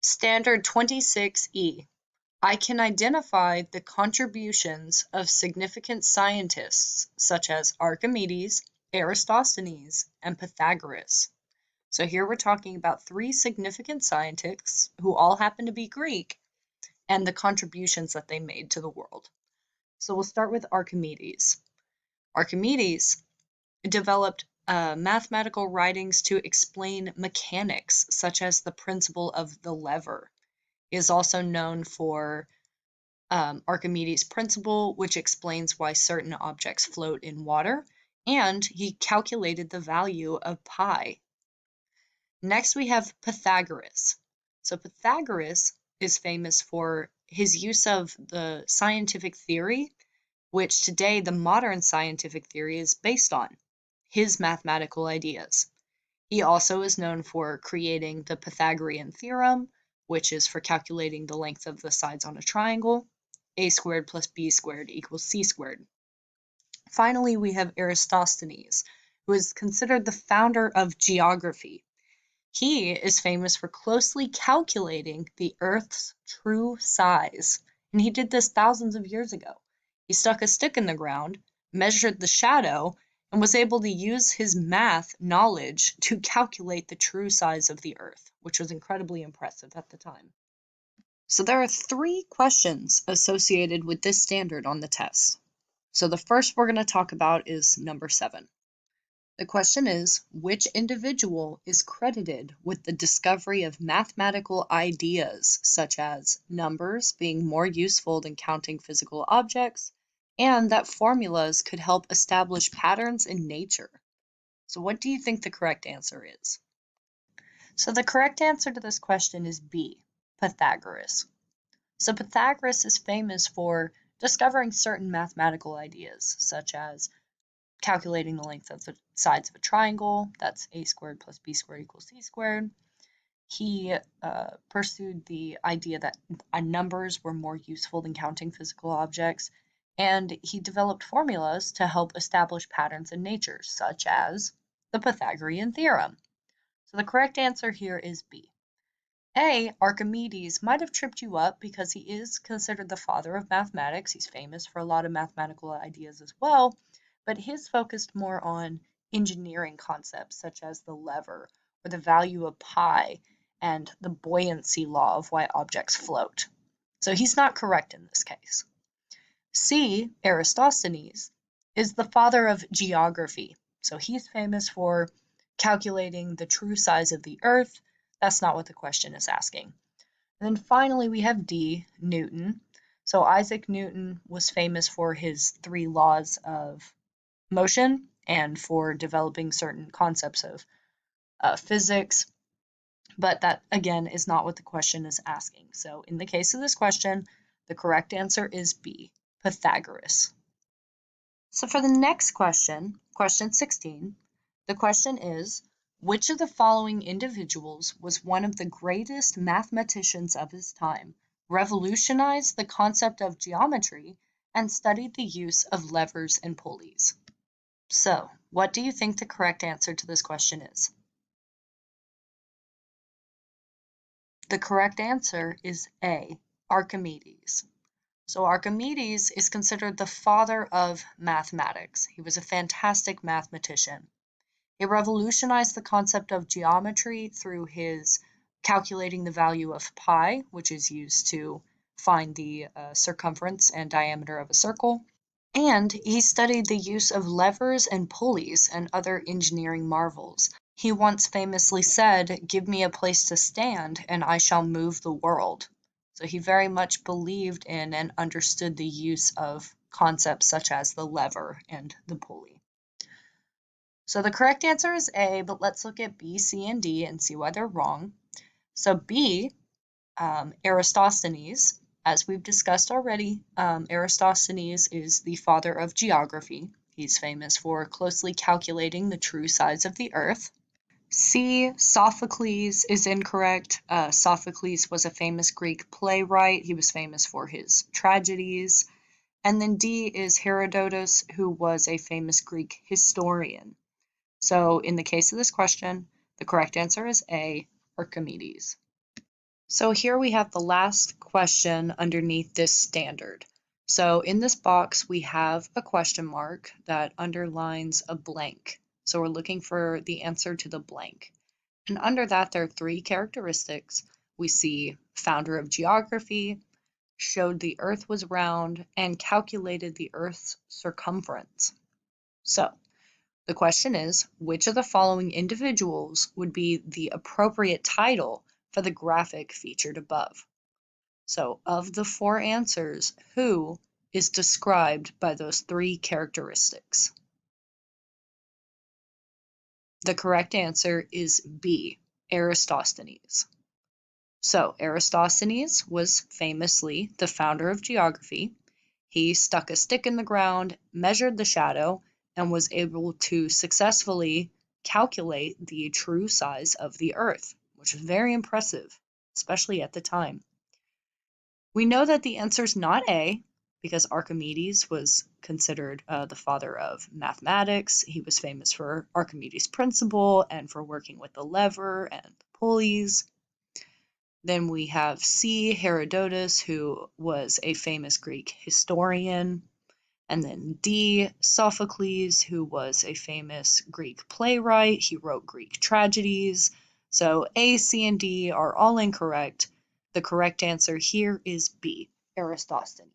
Standard 26E. I can identify the contributions of significant scientists such as Archimedes, Eratosthenes, and Pythagoras. So here we're talking about three significant scientists who all happen to be Greek and the contributions that they made to the world. So we'll start with Archimedes. Archimedes developed mathematical writings to explain mechanics, such as the principle of the lever. He is also known for Archimedes' principle, which explains why certain objects float in water, and he calculated the value of pi. Next, we have Pythagoras. So Pythagoras is famous for his use of the scientific theory, which today the modern scientific theory is based on, his mathematical ideas. He also is known for creating the Pythagorean theorem, which is for calculating the length of the sides on a triangle. A squared plus b squared equals c squared. Finally, we have Eratosthenes, who is considered the founder of geography. He is famous for closely calculating the Earth's true size, and he did this thousands of years ago. He stuck a stick in the ground, measured the shadow, and was able to use his math knowledge to calculate the true size of the Earth, which was incredibly impressive at the time. So there are three questions associated with this standard on the test. So the first we're going to talk about is number 7. The question is, which individual is credited with the discovery of mathematical ideas, such as numbers being more useful than counting physical objects, and that formulas could help establish patterns in nature? So what do you think the correct answer is? So the correct answer to this question is B, Pythagoras. So Pythagoras is famous for discovering certain mathematical ideas, such as calculating the length of the sides of a triangle, that's a squared plus b squared equals c squared. He pursued the idea that numbers were more useful than counting physical objects, and he developed formulas to help establish patterns in nature, such as the Pythagorean theorem. So the correct answer here is B. A, Archimedes might have tripped you up because he is considered the father of mathematics. He's famous for a lot of mathematical ideas as well, but his focused more on engineering concepts such as the lever or the value of pi and the buoyancy law of why objects float. So he's not correct in this case. C, Eratosthenes, is the father of geography. So he's famous for calculating the true size of the Earth. That's not what the question is asking. And then finally, we have D, Newton. So Isaac Newton was famous for his 3 laws of motion and for developing certain concepts of physics. But that, again, is not what the question is asking. So in the case of this question, the correct answer is B, Pythagoras. So for the next question, question 16, the question is, which of the following individuals was one of the greatest mathematicians of his time, revolutionized the concept of geometry, and studied the use of levers and pulleys? So, what do you think the correct answer to this question is? The correct answer is A, Archimedes. So Archimedes is considered the father of mathematics. He was a fantastic mathematician. He revolutionized the concept of geometry through his calculating the value of pi, which is used to find the circumference and diameter of a circle. And he studied the use of levers and pulleys and other engineering marvels. He once famously said, "Give me a place to stand and I shall move the world." So he very much believed in and understood the use of concepts such as the lever and the pulley. So the correct answer is A, but let's look at B, C, and D and see why they're wrong. So B, Eratosthenes, as we've discussed already, Eratosthenes is the father of geography. He's famous for closely calculating the true size of the Earth. C, Sophocles is incorrect. Sophocles was a famous Greek playwright. He was famous for his tragedies. And then D is Herodotus, who was a famous Greek historian. So in the case of this question, the correct answer is A, Archimedes. So here we have the last question underneath this standard. So in this box, we have a question mark that underlines a blank. So we're looking for the answer to the blank. And under that, there are three characteristics. We see founder of geography, showed the earth was round, and calculated the earth's circumference. So the question is, which of the following individuals would be the appropriate title for the graphic featured above? So of the four answers, who is described by those three characteristics? The correct answer is B, Eratosthenes. So Eratosthenes was famously the founder of geography. He stuck a stick in the ground, measured the shadow, and was able to successfully calculate the true size of the Earth, which was very impressive, especially at the time. We know that the answer is not A, because Archimedes was considered the father of mathematics. He was famous for Archimedes' principle and for working with the lever and the pulleys. Then we have C, Herodotus, who was a famous Greek historian. And then D, Sophocles, who was a famous Greek playwright. He wrote Greek tragedies. So A, C, and D are all incorrect. The correct answer here is B, Eratosthenes.